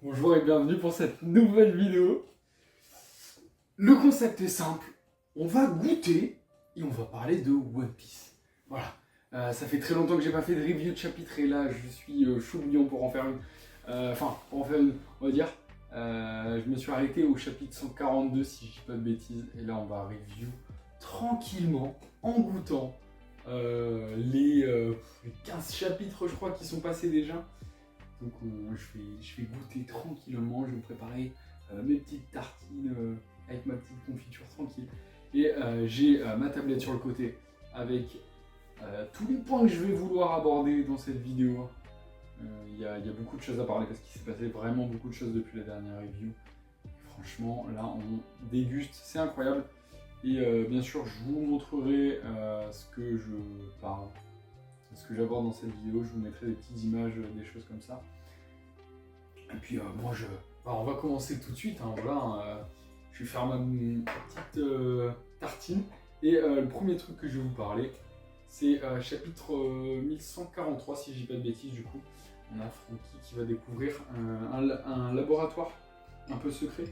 Bonjour et bienvenue pour cette nouvelle vidéo. Le concept est simple, on va goûter et on va parler de One Piece. Voilà, ça fait très longtemps que j'ai pas fait de review de chapitre et là je suis chaud bouillant pour en faire une. Pour en faire une, on va dire. Je me suis arrêté au chapitre 142 si je dis pas de bêtises et là on va review tranquillement, en goûtant les 15 chapitres je crois qui sont passés déjà. Donc je vais goûter tranquillement, je vais me préparer mes petites tartines avec ma petite confiture tranquille. Et j'ai ma tablette sur le côté avec tous les points que je vais vouloir aborder dans cette vidéo. Il y a beaucoup de choses à parler parce qu'il s'est passé vraiment beaucoup de choses depuis la dernière review. Et franchement, là on déguste, c'est incroyable. Et bien sûr, je vous montrerai ce que je parle. Ce que j'aborde dans cette vidéo, je vous mettrai des petites images, des choses comme ça. Et puis on va commencer tout de suite, hein, voilà, je vais faire ma petite tartine. Et le premier truc que je vais vous parler, c'est chapitre 1143 si je dis pas de bêtises du coup. On a Franky qui va découvrir un laboratoire un peu secret.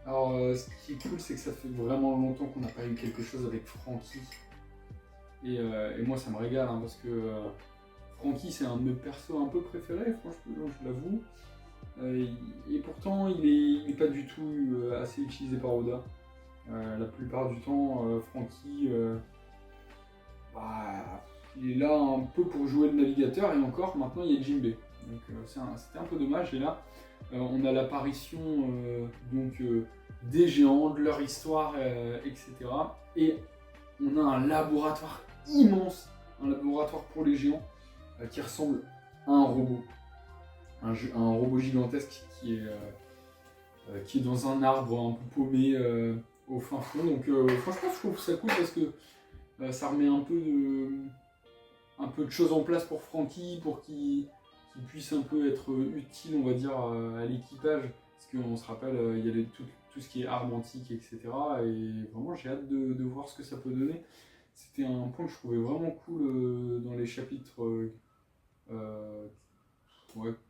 Alors ce qui est cool c'est que ça fait vraiment longtemps qu'on n'a pas eu quelque chose avec Franky. Et moi ça me régale hein, parce que Franky c'est un de mes persos un peu préférés, franchement je l'avoue. Et pourtant il est pas du tout assez utilisé par Oda. La plupart du temps Franky il est là un peu pour jouer le navigateur et encore maintenant il y a Jinbei. Donc c'était un peu dommage et là on a l'apparition des géants, de leur histoire, etc. Et on a un laboratoire immense, un laboratoire pour les géants qui ressemble à un robot. Un robot gigantesque qui est dans un arbre un peu paumé au fin fond. Donc franchement je trouve ça cool parce que ça remet un peu de choses en place pour Franky, pour qu'il puisse un peu être utile on va dire à l'équipage. Parce qu'on se rappelle, il y a tout ce qui est armes antiques, etc. Et vraiment j'ai hâte de voir ce que ça peut donner. C'était un point que je trouvais vraiment cool dans les chapitres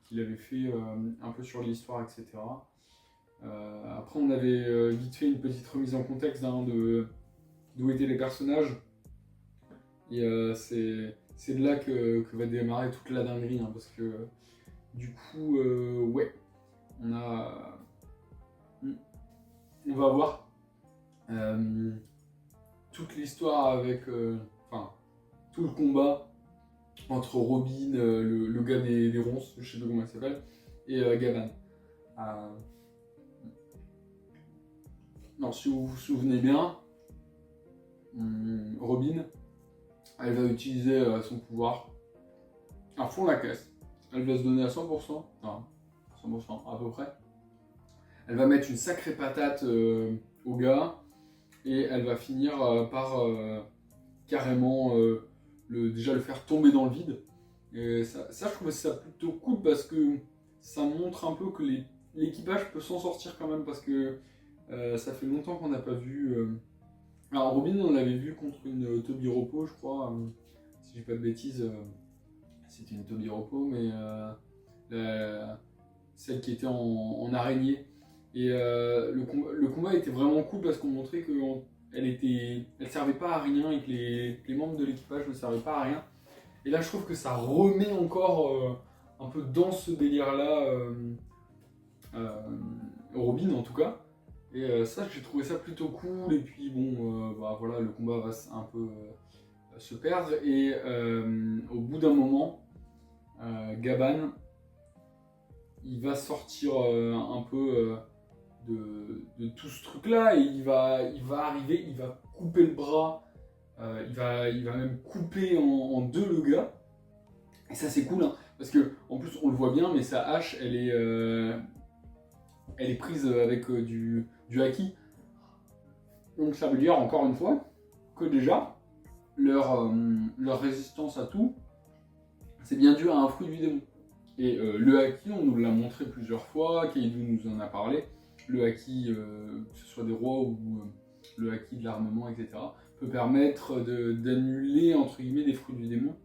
qu'il avait fait un peu sur l'histoire, etc. Après, on avait vite fait une petite remise en contexte d'où étaient les personnages. Et c'est de là que va démarrer toute la dinguerie, hein, parce que du coup, ouais, on va voir toute l'histoire avec, tout le combat entre Robin, le gars des ronces, je sais pas comment il s'appelle, et Gavan. Non, si vous vous souvenez bien, Robin, elle va utiliser son pouvoir à fond la caisse. Elle va se donner à 100%, enfin 100% à peu près. Elle va mettre une sacrée patate au gars et elle va finir par carrément déjà le faire tomber dans le vide. Et ça je trouvais ça plutôt cool parce que ça montre un peu que l'équipage peut s'en sortir quand même parce que ça fait longtemps qu'on n'a pas vu. Alors Robin on l'avait vu contre une Tobiropo je crois, si je dis pas de bêtises, c'était une Tobiropo mais celle qui était en araignée. Et le combat était vraiment cool parce qu'on montrait elle servait pas à rien et que les membres de l'équipage ne servaient pas à rien. Et là je trouve que ça remet encore un peu dans ce délire là Robin en tout cas. Et ça j'ai trouvé ça plutôt cool et puis bon voilà le combat va un peu se perdre et au bout d'un moment Gaban il va sortir un peu de tout ce truc là et il va arriver, il va couper le bras, il va même couper en deux le gars. Et ça c'est cool hein, parce que en plus on le voit bien mais sa hache elle est prise avec du haki. Donc ça veut dire encore une fois que déjà leur résistance à tout c'est bien dû à un fruit du démon. Et le haki on nous l'a montré plusieurs fois, Kaido nous en a parlé. Le haki, que ce soit des rois ou le haki de l'armement, etc., peut permettre d'annuler, entre guillemets, des fruits du démon.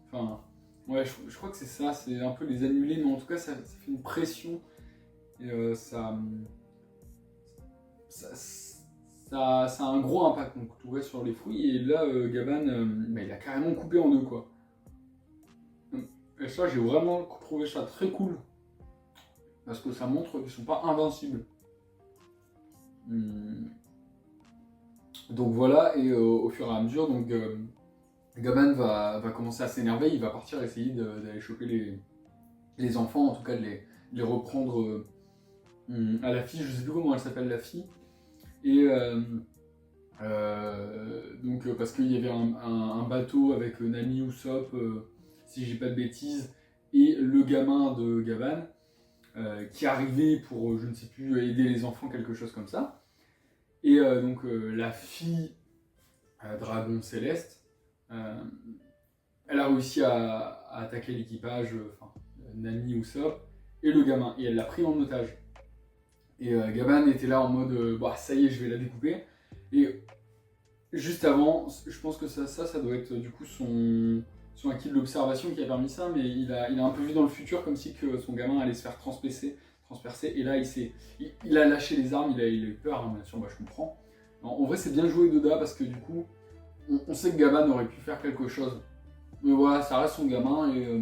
Enfin, ouais, je crois que c'est ça, c'est un peu les annuler, mais en tout cas, ça fait une pression Et ça a un gros impact donc, sur les fruits. Et là, Gaban, il a carrément coupé en deux, quoi. Et ça, j'ai vraiment trouvé ça très cool. Parce que ça montre qu'ils ne sont pas invincibles. Donc voilà, et au fur et à mesure, donc, Gaban va commencer à s'énerver, il va partir essayer d'aller choper les enfants, en tout cas de les reprendre à la fille, je sais plus comment elle s'appelle la fille. Et donc parce qu'il y avait un bateau avec Nami Usopp, si j'ai pas de bêtises, et le gamin de Gaban, qui arrivait pour, je ne sais plus, aider les enfants, quelque chose comme ça. Et donc la fille Dragon Céleste, elle a réussi à attaquer l'équipage, Nami Usopp, et le gamin, et elle l'a pris en otage. Et Gaban était là en mode ça y est, je vais la découper. Et juste avant, je pense que ça doit être du coup son acquis de l'observation qui a permis ça, mais il a un peu vu dans le futur comme si que son gamin allait se faire transpercer. Et là, il a lâché les armes, il a eu peur, hein, bien sûr, je comprends. En vrai, c'est bien joué Doda parce que du coup, on sait que Gaban aurait pu faire quelque chose. Mais voilà, ça reste son gamin et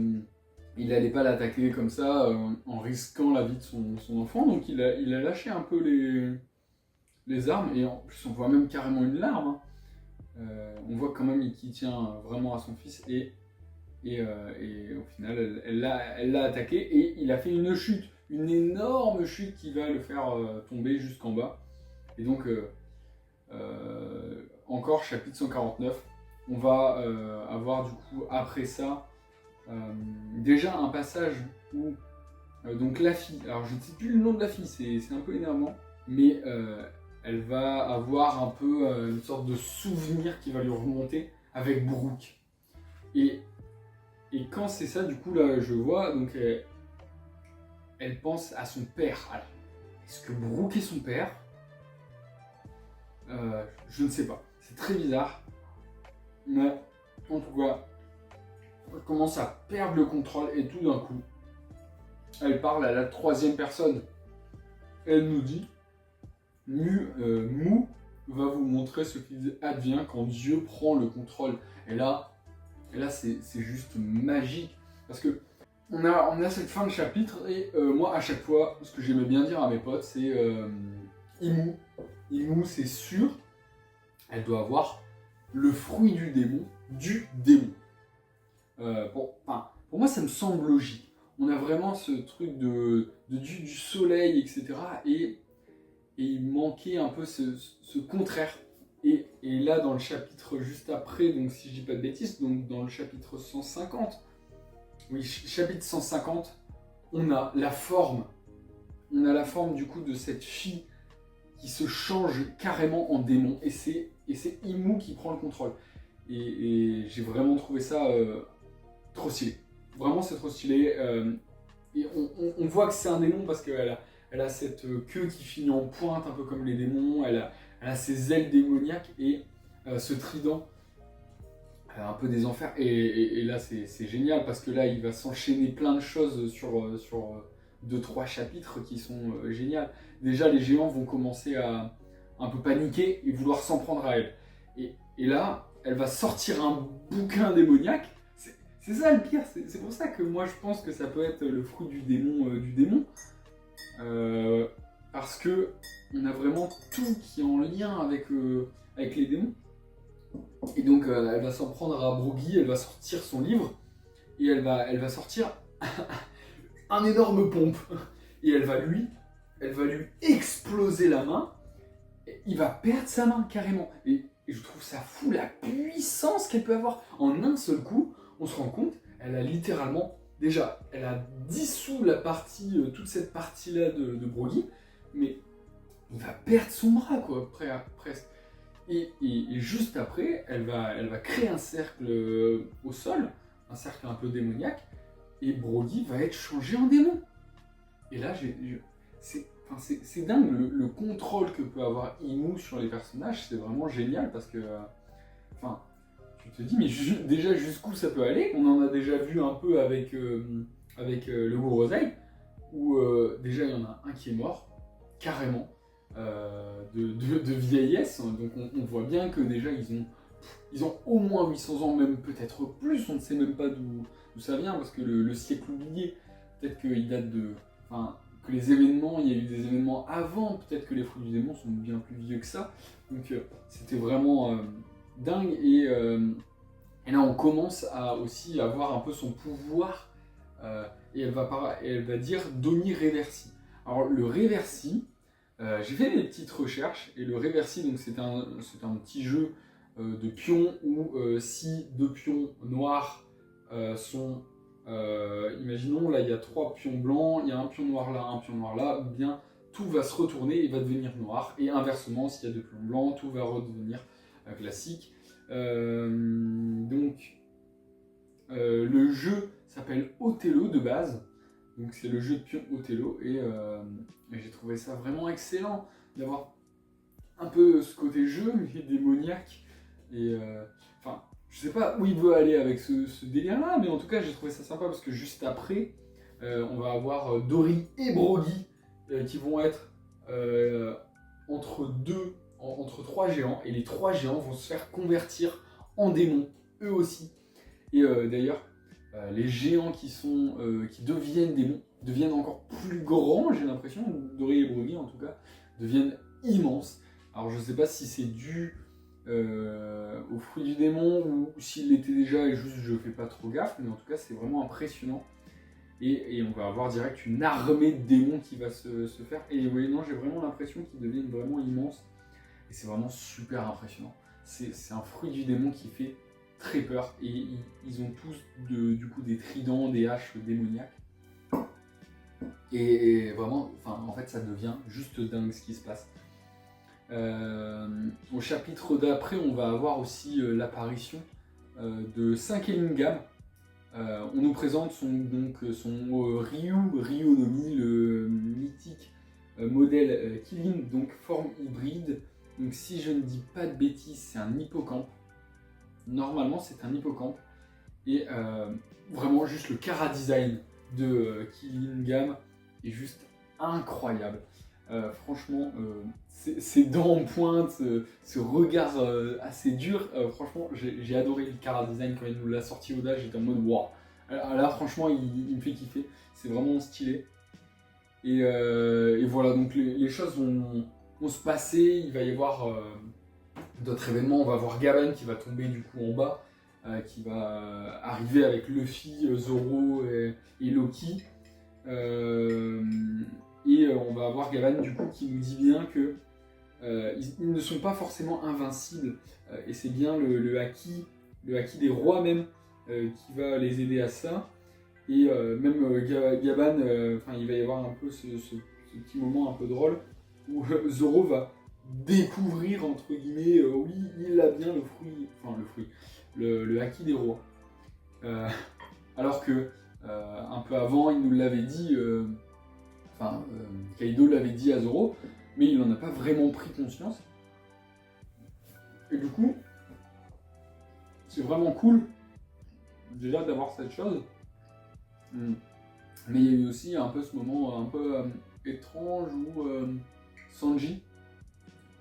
il n'allait pas l'attaquer comme ça en risquant la vie de son enfant. Donc il a lâché un peu les armes et en plus on voit même carrément une larme. Hein. On voit quand même qu'il tient vraiment à son fils et au final elle l'a attaqué et il a fait une chute, une énorme chute qui va le faire tomber jusqu'en bas. Et donc encore chapitre 149, on va avoir du coup après ça déjà un passage où donc la fille, alors je ne sais plus le nom de la fille, c'est un peu énervant, mais elle va avoir un peu une sorte de souvenir qui va lui remonter avec Brook. Et quand c'est ça, du coup là je vois, donc elle pense à son père. Alors, est-ce que Brook est son père? Je ne sais pas, c'est très bizarre, mais en tout cas, elle commence à perdre le contrôle et tout d'un coup, elle parle à la troisième personne. Elle nous dit Mu va vous montrer ce qu'il advient quand Dieu prend le contrôle. Et là c'est juste magique. Parce que on a cette fin de chapitre et moi à chaque fois, ce que j'aimais bien dire à mes potes, c'est Imu c'est sûr, elle doit avoir le fruit du démon. Pour moi ça me semble logique. On a vraiment ce truc du soleil, etc. Et il manquait un peu ce contraire. Et là, dans le chapitre juste après, donc si je dis pas de bêtises, donc dans le chapitre 150, oui, chapitre 150, on a la forme du coup de cette fille qui se change carrément en démon. Et c'est Imu qui prend le contrôle. Et j'ai vraiment trouvé ça trop stylé. Vraiment, c'est trop stylé. Et on voit que c'est un démon parce qu'elle a cette queue qui finit en pointe, un peu comme les démons. Elle a ses ailes démoniaques et ce trident, un peu des enfers. Et là, c'est génial parce que là, il va s'enchaîner plein de choses sur 2-3 chapitres qui sont géniales. Déjà, les géants vont commencer à un peu paniquer et vouloir s'en prendre à elle. Et là, elle va sortir un bouquin démoniaque. C'est ça le pire, c'est pour ça que moi je pense que ça peut être le fruit du démon. Parce que on a vraiment tout qui est en lien avec les démons. Et donc elle va s'en prendre à Brogy, elle va sortir son livre et elle va sortir un énorme pompe. Et elle va lui exploser la main. Et il va perdre sa main carrément. Et je trouve ça fou la puissance qu'elle peut avoir en un seul coup. On se rend compte, elle a littéralement, déjà, elle a dissous la partie, toute cette partie-là de Brogy, mais il va perdre son bras, quoi, presque. Et juste après, elle va créer un cercle au sol, un cercle un peu démoniaque, et Brogy va être changé en démon. Et là, c'est dingue, le contrôle que peut avoir Imu sur les personnages, c'est vraiment génial, parce que, tu te dis, mais déjà jusqu'où ça peut aller? On en a déjà vu un peu avec le Gurosei, où déjà il y en a un qui est mort, carrément, de vieillesse. Donc on voit bien que déjà ils ont au moins 800 ans, même peut-être plus, on ne sait même pas d'où ça vient, parce que le siècle oublié, peut-être qu'il date de... Enfin, que les événements, il y a eu des événements avant, peut-être que les fruits du démon sont bien plus vieux que ça. Donc c'était vraiment dingue. Et là on commence à aussi avoir un peu son pouvoir, et elle va dire Doni Reversi. Alors le Reversi, j'ai fait des petites recherches, et le Reversi, donc c'est un petit jeu de pions où si deux pions noirs sont... imaginons, là il y a 3 pions blancs, il y a un pion noir là, un pion noir là, ou bien tout va se retourner et va devenir noir, et inversement, s'il y a 2 pions blancs, tout va redevenir classique. Donc le jeu s'appelle Othello de base, donc c'est le jeu de pions Othello, et j'ai trouvé ça vraiment excellent d'avoir un peu ce côté jeu, mais démoniaque, et enfin, je sais pas où il veut aller avec ce délire-là, mais en tout cas, j'ai trouvé ça sympa parce que juste après, on va avoir Dori et Broggy qui vont être entre 3 géants, et les 3 géants vont se faire convertir en démons, eux aussi. Et d'ailleurs, les géants qui deviennent démons deviennent encore plus grands, j'ai l'impression, Dori et Broggy en tout cas, deviennent immenses. Alors je sais pas si c'est dû au fruit du démon ou s'il l'était déjà et juste je fais pas trop gaffe, mais en tout cas c'est vraiment impressionnant. Et on va avoir direct une armée de démons qui va se faire. Et oui, non, j'ai vraiment l'impression qu'ils deviennent vraiment immenses. Et c'est vraiment super impressionnant. C'est un fruit du démon qui fait très peur. Et ils ont tous du coup des tridents, des haches démoniaques. Et vraiment, en fait, ça devient juste dingue ce qui se passe. Au chapitre d'après, on va avoir aussi l'apparition de 5 Elingam. On nous présente son Ryu-Nomi, le mythique modèle Killing, donc forme hybride. Donc si je ne dis pas de bêtises, c'est un hippocampe. Normalement, c'est un hippocampe. Et vraiment, juste le chara-design de Killingam est juste incroyable. Franchement, ces dents en pointe, ce regard assez dur, franchement, j'ai adoré le chara-design quand il nous l'a sorti Oda, j'étais en mode waouh. Là, franchement, il me fait kiffer, c'est vraiment stylé. Et voilà, donc les choses vont se passer, il va y avoir d'autres événements, on va voir Gaban qui va tomber du coup en bas, qui va arriver avec Luffy, Zoro et Loki. Et on va avoir Gaban du coup qui nous dit bien que ils ne sont pas forcément invincibles, et c'est bien le haki des rois même qui va les aider à ça. Et même Gaban, il va y avoir un peu ce petit moment un peu drôle où Zoro va découvrir entre guillemets, oui, il a bien le haki des rois. Alors que un peu avant, il nous l'avait dit, Kaido l'avait dit à Zoro, mais il n'en a pas vraiment pris conscience. Et du coup, c'est vraiment cool déjà d'avoir cette chose. Mais il y a eu aussi un peu ce moment un peu étrange où Sanji,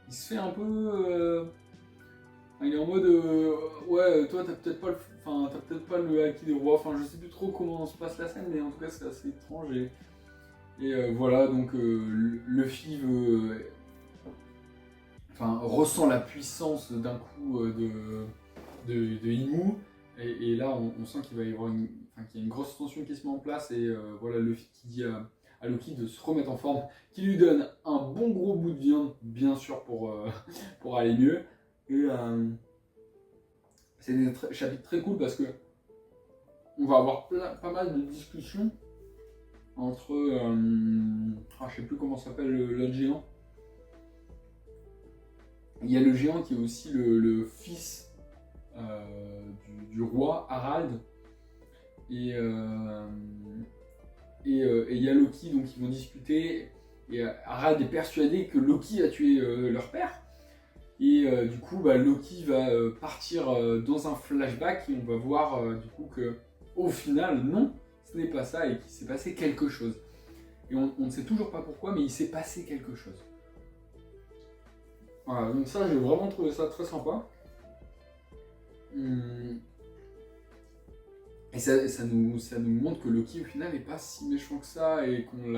il se fait un peu... il est en mode ouais, toi t'as peut-être pas le haki des rois, je sais plus trop comment se passe la scène, mais en tout cas c'est assez étrange. Et voilà, donc Luffy ressent la puissance d'un coup de Imu, et là on sent qu'il va y avoir qu'il y a une grosse tension qui se met en place, et voilà Luffy qui dit à Loki de se remettre en forme, qui lui donne un bon gros bout de viande, bien sûr pour aller mieux. Et c'est des chapitres très cool parce que on va avoir pas mal de discussions entre je sais plus comment s'appelle l'autre géant. Il y a le géant qui est aussi le fils du roi Harald, et il y a Loki, donc ils vont discuter, et Harald est persuadé que Loki a tué leur père, et du coup Loki va partir dans un flashback, et on va voir du coup que au final non, ce n'est pas ça, et qu'il s'est passé quelque chose. et on ne sait toujours pas pourquoi, mais il s'est passé quelque chose. Voilà, donc ça, j'ai vraiment trouvé ça très sympa. Et ça nous montre que Loki, au final, n'est pas si méchant que ça, et on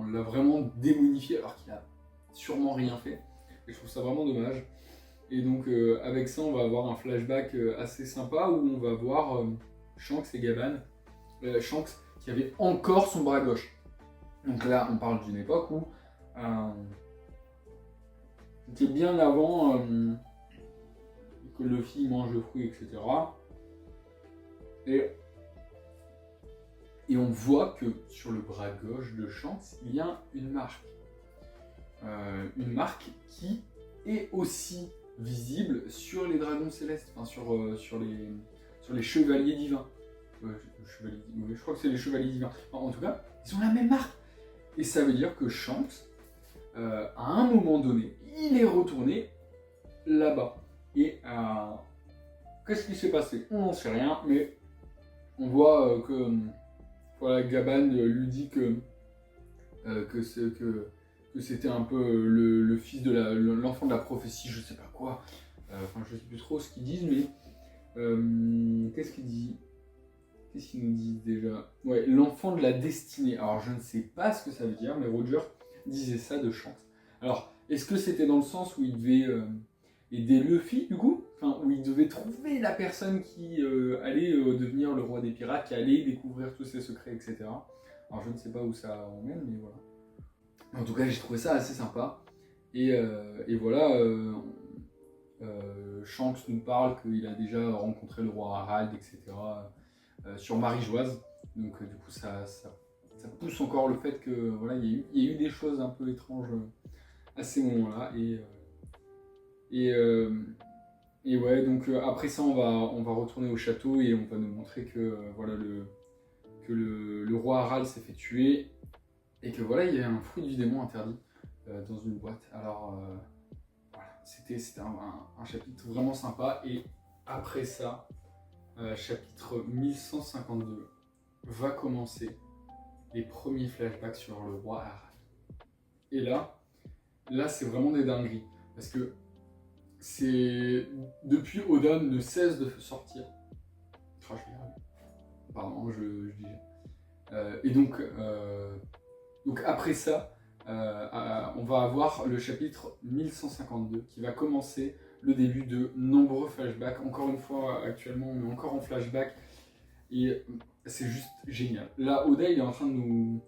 l'a vraiment démonifié, alors qu'il a sûrement rien fait. Et je trouve ça vraiment dommage. Et donc, avec ça, on va avoir un flashback assez sympa, où on va voir Shanks et Gaban. Shanks qui avait encore son bras gauche. Donc là, on parle d'une époque où c'était bien avant que Luffy mange le fruit, etc. Et on voit que sur le bras gauche de Shanks, il y a une marque. Une marque qui est aussi visible sur les dragons célestes, enfin sur les chevaliers divins. Je crois que c'est les chevaliers divins. Enfin, en tout cas, ils ont la même marque. Et ça veut dire que Shanks, à un moment donné, il est retourné là-bas. Et qu'est-ce qui s'est passé? On n'en sait rien, mais on voit que voilà, Gaban lui dit que c'était un peu le fils de l'enfant de la prophétie, je sais pas quoi. Enfin, je sais plus trop ce qu'ils disent, mais qu'est-ce qu'ils disent? Qu'est-ce qu'ils nous disent déjà? Ouais, l'enfant de la destinée. Alors, je ne sais pas ce que ça veut dire, mais Roger disait ça de Shanks. Alors, est-ce que c'était dans le sens où il devait aider Luffy, du coup? Enfin, où il devait trouver la personne qui allait devenir le roi des pirates, qui allait découvrir tous ses secrets, etc. Alors, je ne sais pas où ça emmène, mais voilà. En tout cas, j'ai trouvé ça assez sympa. Et voilà, Shanks nous parle qu'il a déjà rencontré le roi Harald, etc. Sur Marie-Joise. Donc du coup, ça pousse encore le fait que voilà, il y a eu des choses un peu étranges à ces moments-là. Et ouais, donc après ça, on va retourner au château et on va nous montrer que voilà, le roi Harald s'est fait tuer et que voilà, il y a un fruit du démon interdit dans une boîte. Alors voilà, c'était un chapitre vraiment sympa. Et après ça, chapitre 1152 va commencer les premiers flashbacks sur le roi Harald. Et là c'est vraiment des dingueries. Parce que c'est... Depuis, Oda ne cesse de sortir. Oh, je vais y arriver. Pardon, je dis. Et donc après ça, on va avoir le chapitre 1152 qui va commencer le début de nombreux flashbacks. Encore une fois, actuellement, on est encore en flashback. Et c'est juste génial. Là, Oda, il est en train de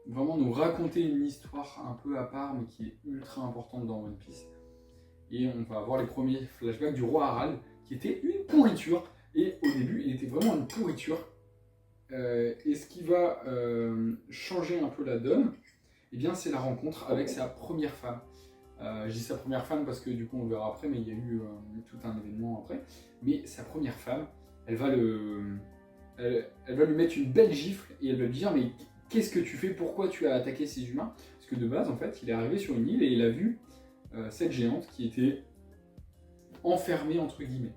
vraiment nous raconter une histoire un peu à part, mais qui est ultra importante dans One Piece. Et on va avoir les premiers flashbacks du roi Harald, qui était une pourriture. Et au début, il était vraiment une pourriture. Et ce qui va changer un peu la donne, eh bien, c'est la rencontre avec sa première femme. Je dis sa première femme parce que du coup on le verra après, mais il y a eu tout un événement après. Mais sa première femme, elle va lui mettre une belle gifle et elle va lui dire mais qu'est-ce que tu fais? Pourquoi tu as attaqué ces humains? Parce que de base en fait il est arrivé sur une île et il a vu cette géante qui était enfermée entre guillemets.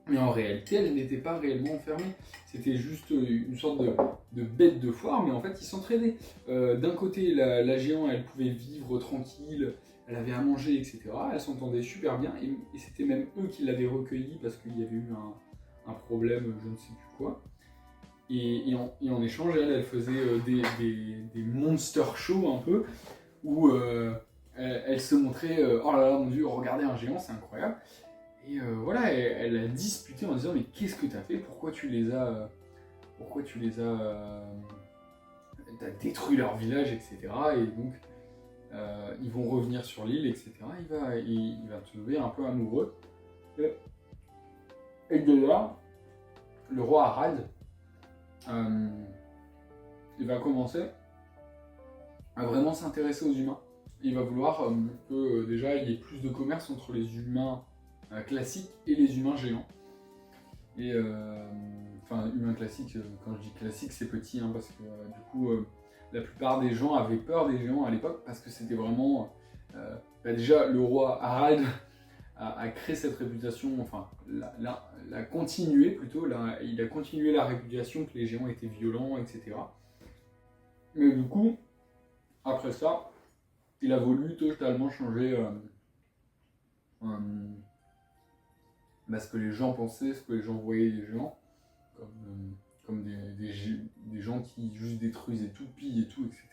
Mais en réalité elle n'était pas réellement enfermée, c'était juste une sorte de bête de foire, mais en fait ils s'entraidaient. D'un côté la géante elle pouvait vivre tranquille, elle avait à manger, etc. Elle s'entendait super bien et c'était même eux qui l'avaient recueillie parce qu'il y avait eu un problème, je ne sais plus quoi. Et en échange, elle faisait des monster shows un peu, où elle se montrait, oh là là mon dieu, regardez un géant, c'est incroyable. Et voilà, elle a disputé en disant mais qu'est-ce que t'as fait? Pourquoi tu les as t'as détruit leur village, etc. Et donc ils vont revenir sur l'île, etc. Il va tomber un peu amoureux. Et de là, le roi Harald, il va commencer à vraiment s'intéresser aux humains. Il va vouloir que déjà il y ait plus de commerce entre les humains classiques et les humains géants. Et enfin, humains classiques, quand je dis classique, c'est petit, hein, parce que du coup, la plupart des gens avaient peur des géants à l'époque parce que c'était vraiment. Déjà, le roi Harald a créé cette réputation, enfin, l'a continué plutôt, il a continué la réputation que les géants étaient violents, etc. Mais du coup, après ça, il a voulu totalement changer ce que les gens pensaient, ce que les gens voyaient des gens, comme des gens qui juste détruisaient tout, pillent et tout, etc.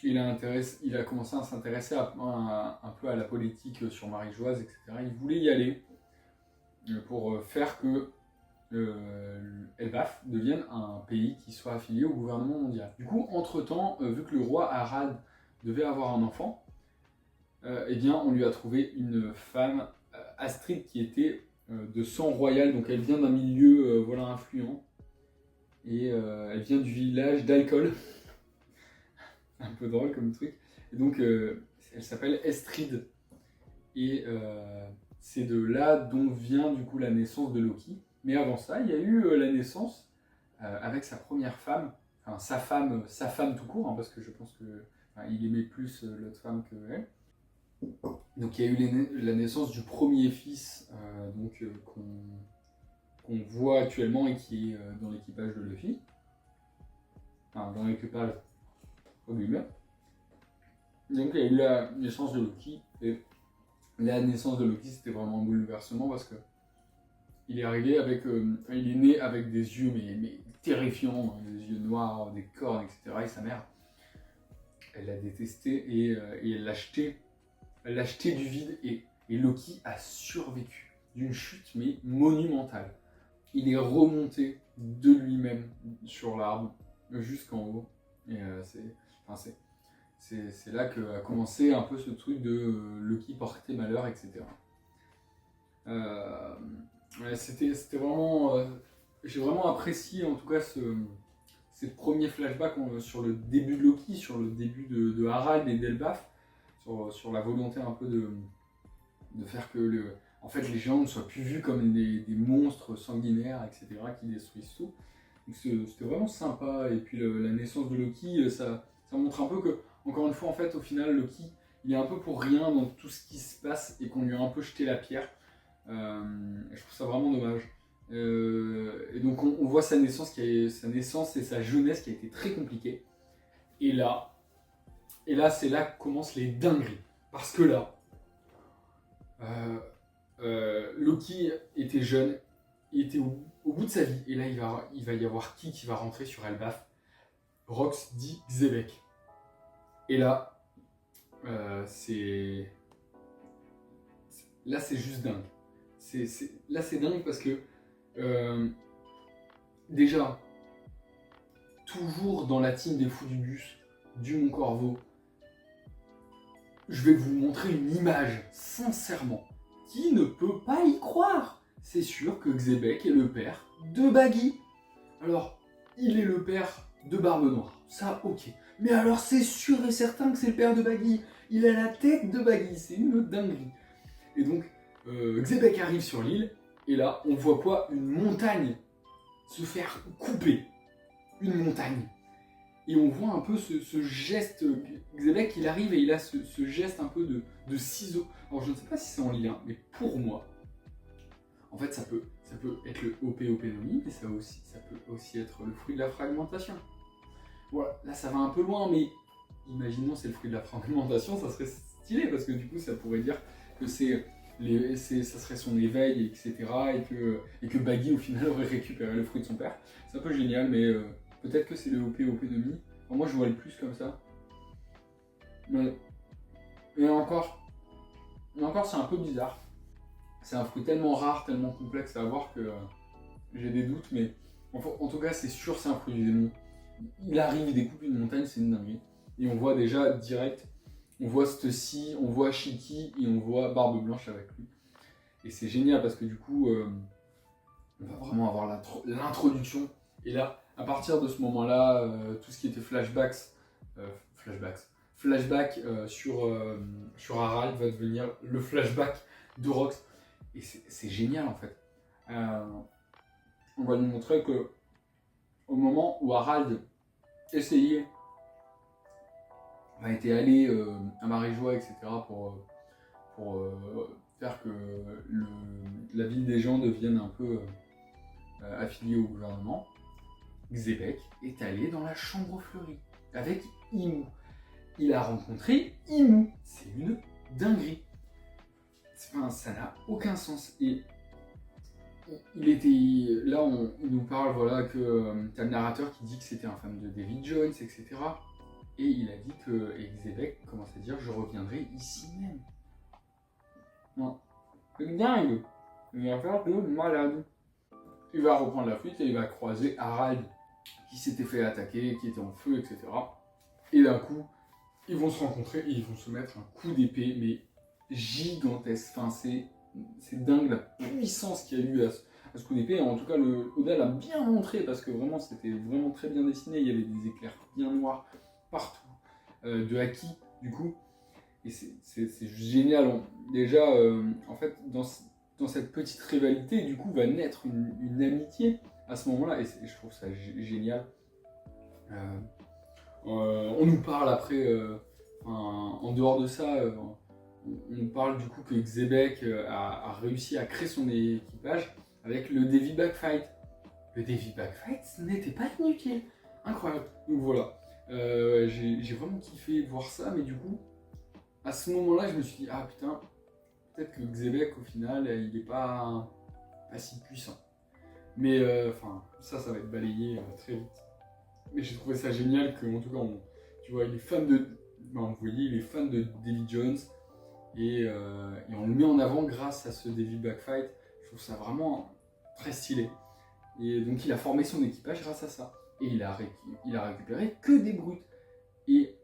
Il a commencé à s'intéresser un peu à la politique sur Marie-Joise, etc. Il voulait y aller pour faire que Elbaf devienne un pays qui soit affilié au gouvernement mondial. Du coup, entre-temps, vu que le roi Harald devait avoir un enfant, eh bien, on lui a trouvé une femme, Astrid, qui était de sang royal, donc elle vient d'un milieu voilà, influent, et elle vient du village d'Alcol, un peu drôle comme truc, et donc elle s'appelle Estrid, et c'est de là dont vient du coup la naissance de Loki. Mais avant ça, il y a eu la naissance avec sa première femme, enfin sa femme tout court, hein, parce que je pense que il aimait plus l'autre femme que elle. Donc il y a eu la naissance du premier fils qu'on voit actuellement et qui est dans l'équipage de Luffy. Enfin, dans l'équipage au guillemets. Donc il y a eu la naissance de Loki, et la naissance de Loki c'était vraiment un bouleversement parce que il est arrivé avec, il est né avec des yeux mais terrifiants, des yeux noirs, des cornes, etc. Et sa mère, elle l'a détesté et elle l'a jeté. Elle l'a jeté du vide et Loki a survécu d'une chute mais monumentale. Il est remonté de lui-même sur l'arbre jusqu'en haut et c'est là qu'a commencé un peu ce truc de Loki porter malheur, etc. Ouais, c'était vraiment... j'ai vraiment apprécié en tout cas ces premiers flashbacks sur le début de Loki, sur le début de Harald et d'Elbaf, sur la volonté un peu de faire que en fait, les géants ne soient plus vus comme des monstres sanguinaires, etc., qui détruisent tout. Donc c'était vraiment sympa. Et puis la naissance de Loki, ça montre un peu que, encore une fois, en fait, au final, Loki, il est un peu pour rien dans tout ce qui se passe et qu'on lui a un peu jeté la pierre. Je trouve ça vraiment dommage. Et donc on voit sa naissance et sa jeunesse qui a été très compliquée. Et là c'est là que commencent les dingueries. Parce que là, Loki était jeune, il était au bout de sa vie. Et là il va y avoir qui va rentrer sur Elbaf? Rox dit Xebec. Et là, c'est juste dingue. Là c'est dingue parce que déjà, toujours dans la team des fous du bus, du Mont Corvo, je vais vous montrer une image, sincèrement. Qui ne peut pas y croire? C'est sûr que Xebec est le père de Baggy. Alors, il est le père de Barbe Noire, ça ok. Mais alors c'est sûr et certain que c'est le père de Baggy. Il a la tête de Baggy, c'est une dinguerie. Et donc, Xebec arrive sur l'île, et là, on voit quoi? Une montagne se faire couper. Une montagne. Et on voit un peu ce geste, Xebec il arrive et il a ce geste un peu de ciseau. Alors je ne sais pas si c'est en lien, mais pour moi, en fait ça peut être le OP-OP-NOMI, mais ça peut aussi être le fruit de la fragmentation. Voilà, là ça va un peu loin, mais imaginons c'est le fruit de la fragmentation, ça serait stylé, parce que du coup ça pourrait dire que ça serait son éveil, etc. Et que Baggy au final aurait récupéré le fruit de son père. C'est un peu génial, mais... peut-être que c'est le OP-OP-NOMI. Enfin, moi, je vois le plus comme ça. Mais... Et encore, c'est un peu bizarre. C'est un fruit tellement rare, tellement complexe à avoir que j'ai des doutes. Mais en tout cas, c'est sûr, c'est un fruit du démon. Il arrive, il découpe une montagne, c'est une dinguerie. Et on voit déjà direct, on voit Stussy, on voit Shiki et on voit Barbe Blanche avec lui. Et c'est génial parce que du coup, on va vraiment avoir l'introduction. Et là, à partir de ce moment-là, tout ce qui était flashback sur Harald va devenir le flashback de Rox. Et c'est génial en fait. On va nous montrer que au moment où Harald essayait, était allé à Marie-Joie, etc. pour faire que la ville des gens devienne un peu affiliée au gouvernement. Xebec est allé dans la chambre fleurie avec Imu. Il a rencontré Imu. C'est une dinguerie. Enfin, ça n'a aucun sens. Et il était là, il nous parle voilà que t'as le narrateur qui dit que c'était un fan de David Jones, etc. Et il a dit que Xebec commence à dire je reviendrai ici même. Non, c'est dingue. Il va faire de malade. Il va reprendre la fuite et il va croiser Harald qui s'était fait attaquer, qui était en feu, etc. Et d'un coup, ils vont se rencontrer et ils vont se mettre un coup d'épée, mais gigantesque. Enfin, c'est dingue la puissance qu'il y a eu à ce coup d'épée. En tout cas, Oda l'a bien montré parce que vraiment, c'était vraiment très bien dessiné. Il y avait des éclairs bien noirs partout. De Haki, du coup. Et c'est juste génial. Déjà, en fait, dans cette petite rivalité, du coup, va naître une amitié à ce moment-là. Et je trouve ça génial. On nous parle après, en dehors de ça, on nous parle du coup que Xebec a réussi à créer son équipage avec le Davy Backfight. Le Davy Backfight n'était pas inutile. Incroyable. Donc voilà. J'ai vraiment kiffé voir ça, mais du coup, à ce moment-là, je me suis dit, ah putain, peut-être que Xebec, au final, il est pas si puissant. Mais enfin, ça va être balayé très vite. Mais j'ai trouvé ça génial que, en tout cas, tu vois, il est fan de, vous voyez, il est fan de Davy Jones et on le met en avant grâce à ce Davy Backfight. Je trouve ça vraiment très stylé. Et donc, il a formé son équipage grâce à ça. Et il a récupéré que des brutes. Et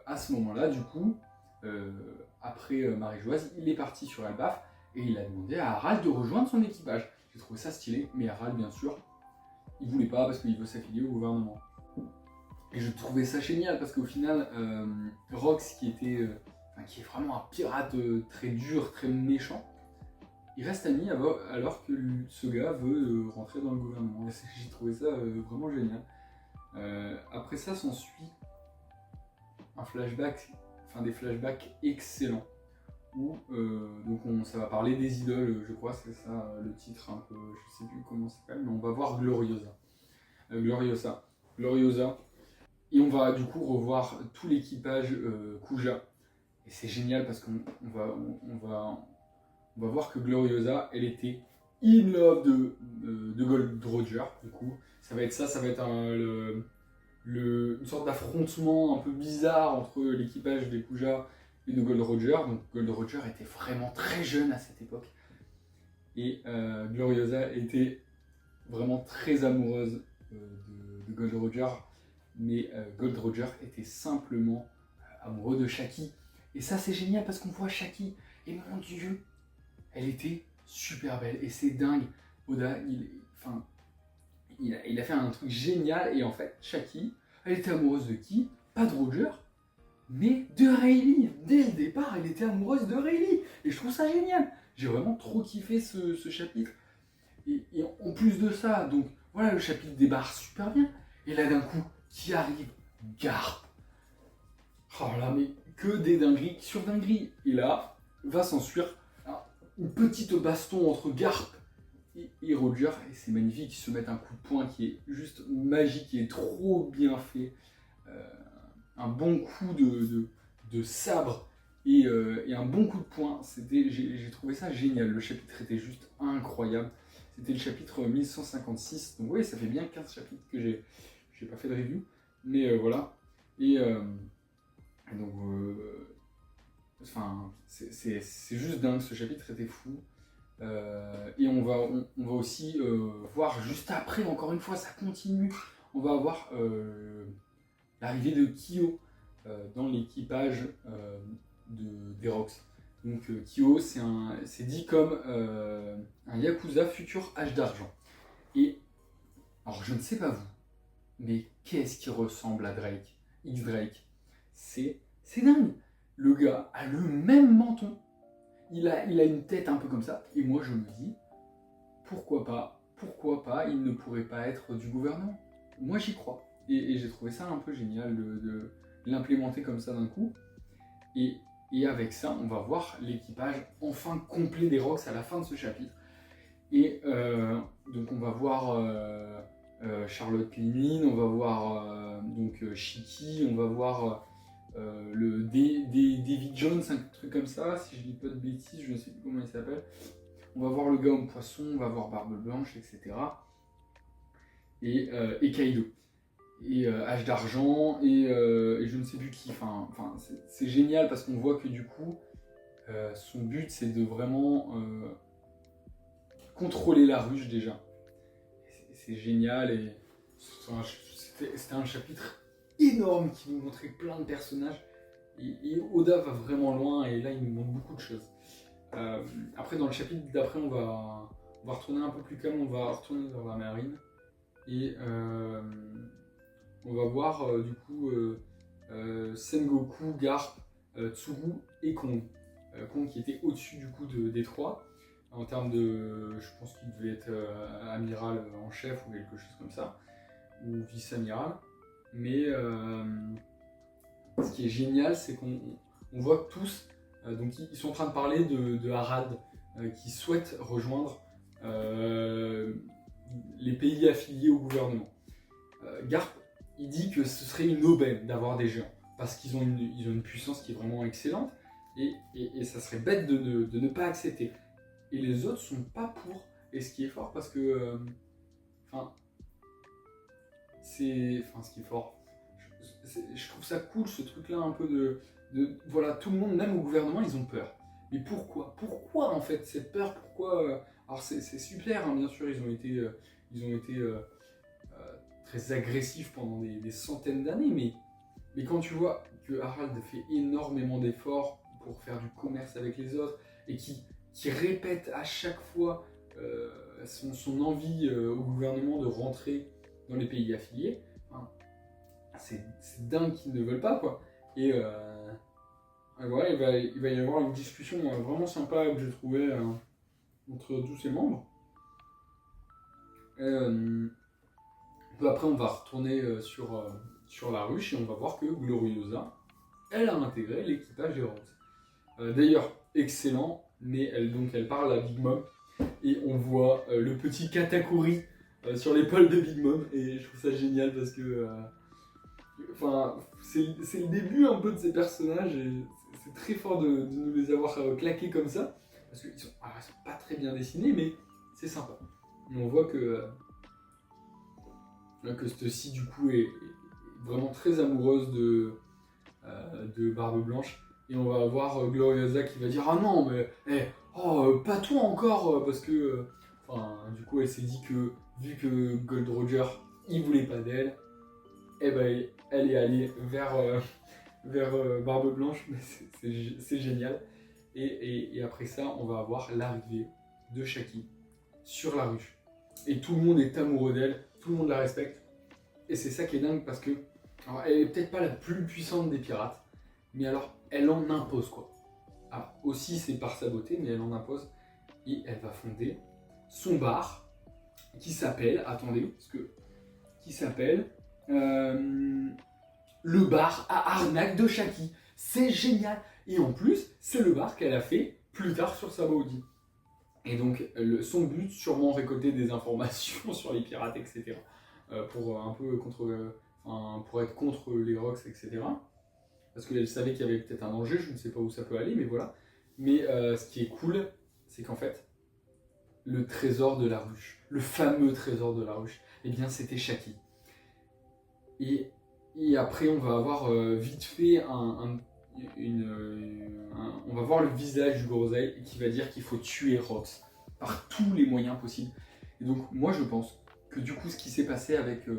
à ce moment-là, du coup, après Marie-Joise, il est parti sur Elbaf et il a demandé à Harald de rejoindre son équipage. J'ai trouvé ça stylé, mais Harald, bien sûr, il voulait pas parce qu'il veut s'affilier au gouvernement. Et je trouvais ça génial parce qu'au final, Rox, qui est vraiment un pirate très dur, très méchant, il reste ami alors que ce gars veut rentrer dans le gouvernement. Et j'ai trouvé ça vraiment génial. Après ça, s'ensuit des flashbacks excellents. Où donc ça va parler des idoles, je crois, c'est ça le titre un peu, je sais plus comment ça s'appelle, mais on va voir Gloriosa. Et on va du coup revoir tout l'équipage Kuja. Et c'est génial parce qu'on va voir que Gloriosa, elle était in love de Gold Roger, du coup. Ça va être une sorte d'affrontement un peu bizarre entre l'équipage des Kuja et de Gold Roger. Donc Gold Roger était vraiment très jeune à cette époque. Et Gloriosa était vraiment très amoureuse de Gold Roger. Mais Gold Roger était simplement amoureux de Shaki. Et ça c'est génial parce qu'on voit Shaki. Et mon dieu, elle était super belle. Et c'est dingue. Oda, il a fait un truc génial. Et en fait, Shaki, elle était amoureuse de qui? Pas de Roger, mais de Rayleigh. Dès le départ, elle était amoureuse de Rayleigh. Et je trouve ça génial. J'ai vraiment trop kiffé ce chapitre. Et en plus de ça, donc voilà, le chapitre débarque super bien. Et là d'un coup, qui arrive? Garp. Oh là, mais que des dingueries sur dingueries. Et là, va s'ensuivre une petite baston entre Garp et Roger. Et c'est magnifique, ils se mettent un coup de poing qui est juste magique, qui est trop bien fait. Un bon coup de sabre et un bon coup de poing. J'ai trouvé ça génial. Le chapitre était juste incroyable. C'était le chapitre 1156. Donc oui, ça fait bien 15 chapitres que j'ai pas fait de review. Mais voilà. Et donc, c'est juste dingue. Ce chapitre était fou. Et on va aussi voir juste après, encore une fois, ça continue. On va avoir l'arrivée de Kyo dans l'équipage d'Erox. Donc Kyo, c'est dit comme un Yakuza futur âge d'argent. Et alors je ne sais pas vous, mais qu'est-ce qui ressemble à Drake, X-Drake? C'est dingue. Le gars a le même menton. Il a une tête un peu comme ça. Et moi je me dis, pourquoi pas, il ne pourrait pas être du gouvernement. Moi j'y crois. Et j'ai trouvé ça un peu génial de l'implémenter comme ça d'un coup. Et avec ça, on va voir l'équipage enfin complet des Rox à la fin de ce chapitre. Et donc on va voir Charlotte Linlin, on va voir donc Shiki, on va voir David Jones, un truc comme ça, si je dis pas de bêtises, je ne sais plus comment il s'appelle. On va voir le gars homme poisson, on va voir Barbe Blanche, etc. Et Kaido. Et Hache d'argent, et je ne sais plus qui. Enfin c'est génial parce qu'on voit que du coup, son but c'est de vraiment contrôler la ruche déjà. C'est génial, et c'était un chapitre énorme qui nous montrait plein de personnages. Et Oda va vraiment loin, et là il nous montre beaucoup de choses. Après, dans le chapitre d'après, on va retourner un peu plus calme, on va retourner dans la marine. Et on va voir du coup Sengoku, Garp, Tsugu et Kong. Kong qui était au-dessus du coup des trois. En termes de. Je pense qu'il devait être amiral en chef ou quelque chose comme ça. Ou vice-amiral. Mais ce qui est génial, c'est qu'on voit que tous. Donc ils sont en train de parler de Harad qui souhaite rejoindre les pays affiliés au gouvernement. Garp, il dit que ce serait une aubaine d'avoir des géants parce qu'ils ont une puissance qui est vraiment excellente et ça serait bête de ne pas accepter. Et les autres sont pas pour. Et ce qui est fort parce que ce qui est fort, je trouve ça cool ce truc là un peu de voilà, tout le monde, même au gouvernement, ils ont peur. Mais pourquoi en fait cette peur? Pourquoi alors c'est super, hein, bien sûr, ils ont été très agressifs pendant des centaines d'années, mais quand tu vois que Harald fait énormément d'efforts pour faire du commerce avec les autres et qui répète à chaque fois son envie au gouvernement de rentrer dans les pays affiliés, hein, c'est dingue qu'ils ne veulent pas, quoi. Et voilà, il va y avoir une discussion vraiment sympa que j'ai trouvée entre tous ses membres. Peu après, on va retourner sur la ruche et on va voir que Gloriosa, elle a intégré l'équipage des Rhodes. D'ailleurs, excellent, mais elle parle à Big Mom et on voit le petit Katakuri sur l'épaule de Big Mom, et je trouve ça génial parce que c'est le début un peu de ces personnages et c'est très fort de nous les avoir claqués comme ça parce qu'ils sont pas très bien dessinés, mais c'est sympa. Et on voit que Stussy du coup est vraiment très amoureuse de Barbe Blanche, et on va avoir Gloriosa qui va dire ah non mais pas toi encore, parce que du coup elle s'est dit que vu que Gold Roger il voulait pas d'elle, et ben elle est allée vers Barbe Blanche, mais c'est génial. Et après ça, on va avoir l'arrivée de Shaki sur la ruche. Et tout le monde est amoureux d'elle, tout le monde la respecte. Et c'est ça qui est dingue parce que, alors, elle est peut-être pas la plus puissante des pirates, mais alors elle en impose, quoi. Alors aussi c'est par sa beauté, mais elle en impose. Et elle va fonder son bar qui s'appelle, le bar à arnaque de Shaki. C'est génial. Et en plus, c'est le bar qu'elle a fait plus tard sur Sabaody. Et donc, son but, sûrement récolter des informations sur les pirates, etc. Pour un peu pour être contre les Rocks, etc. Parce qu'elle savait qu'il y avait peut-être un danger, je ne sais pas où ça peut aller, mais voilà. Mais ce qui est cool, c'est qu'en fait, le trésor de la ruche, le fameux trésor de la ruche, eh bien c'était Shaki. Et après, on va avoir vite fait on va voir le visage du Gorosei qui va dire qu'il faut tuer Rox par tous les moyens possibles. Et donc, moi, je pense que du coup, ce qui s'est passé avec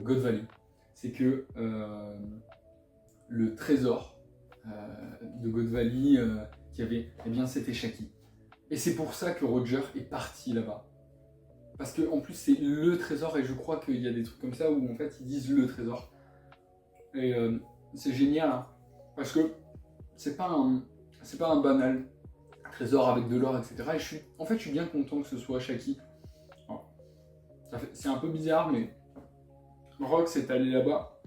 God Valley, c'est que le trésor de God Valley qu'il y avait, eh bien, c'était Shaki. Et c'est pour ça que Roger est parti là-bas. Parce que en plus c'est le trésor, et je crois qu'il y a des trucs comme ça où en fait ils disent le trésor. Et c'est génial, hein, parce que c'est pas un banal trésor avec de l'or, etc. Et je suis bien content que ce soit Shaki. C'est un peu bizarre, mais Rox est allé là-bas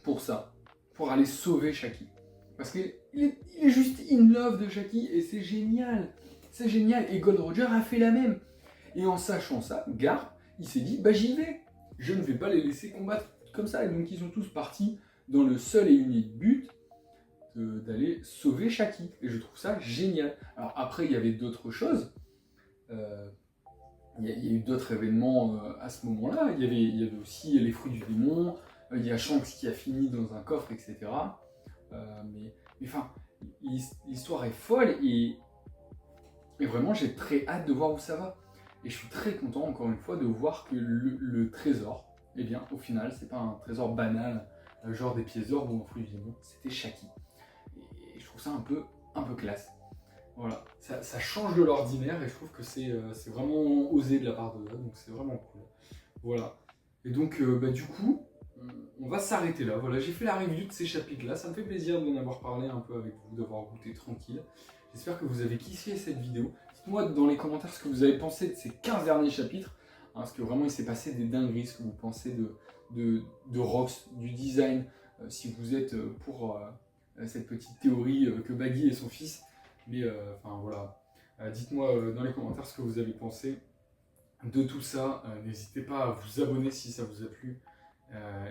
pour ça, pour aller sauver Shaki. Parce qu'il est juste in love de Shaki et c'est génial. C'est génial. Et Gold Roger a fait la même. Et en sachant ça, Garp, il s'est dit, bah j'y vais, je ne vais pas les laisser combattre comme ça. Et donc ils sont tous partis dans le seul et unique but d'aller sauver Shaki. Et je trouve ça génial. Alors après, il y avait d'autres choses. Il y a eu d'autres événements à ce moment-là. Il y avait aussi les fruits du démon. Il y a Shanks qui a fini dans un coffre, etc. Mais enfin, l'histoire est folle et vraiment, j'ai très hâte de voir où ça va. Et je suis très content, encore une fois, de voir que le trésor, eh bien, au final, c'est pas un trésor banal, genre des pièces d'or ou un fruit du démon, c'était Shaki. Et je trouve ça un peu classe. Voilà, ça change de l'ordinaire et je trouve que c'est vraiment osé de la part de eux, donc c'est vraiment cool. Voilà. Et donc, du coup, on va s'arrêter là. Voilà, j'ai fait la review de ces chapitres-là. Ça me fait plaisir d'en avoir parlé un peu avec vous, d'avoir goûté tranquille. J'espère que vous avez kiffé cette vidéo. Dites-moi dans les commentaires ce que vous avez pensé de ces 15 derniers chapitres. Hein, parce que vraiment, il s'est passé des dingueries, ce que vous pensez de Rox, du design. Si vous êtes pour cette petite théorie que Baggy est son fils. Mais enfin voilà, dites-moi dans les commentaires ce que vous avez pensé de tout ça. N'hésitez pas à vous abonner si ça vous a plu,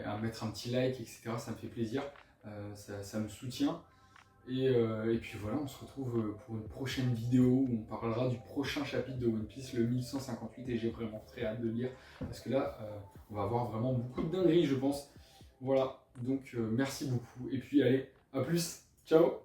à mettre un petit like, etc. Ça me fait plaisir, ça me soutient. Et puis voilà, on se retrouve pour une prochaine vidéo où on parlera du prochain chapitre de One Piece, le 1158, et j'ai vraiment très hâte de le lire, parce que là, on va avoir vraiment beaucoup de dingueries, je pense. Voilà, donc merci beaucoup, et puis allez, à plus, ciao!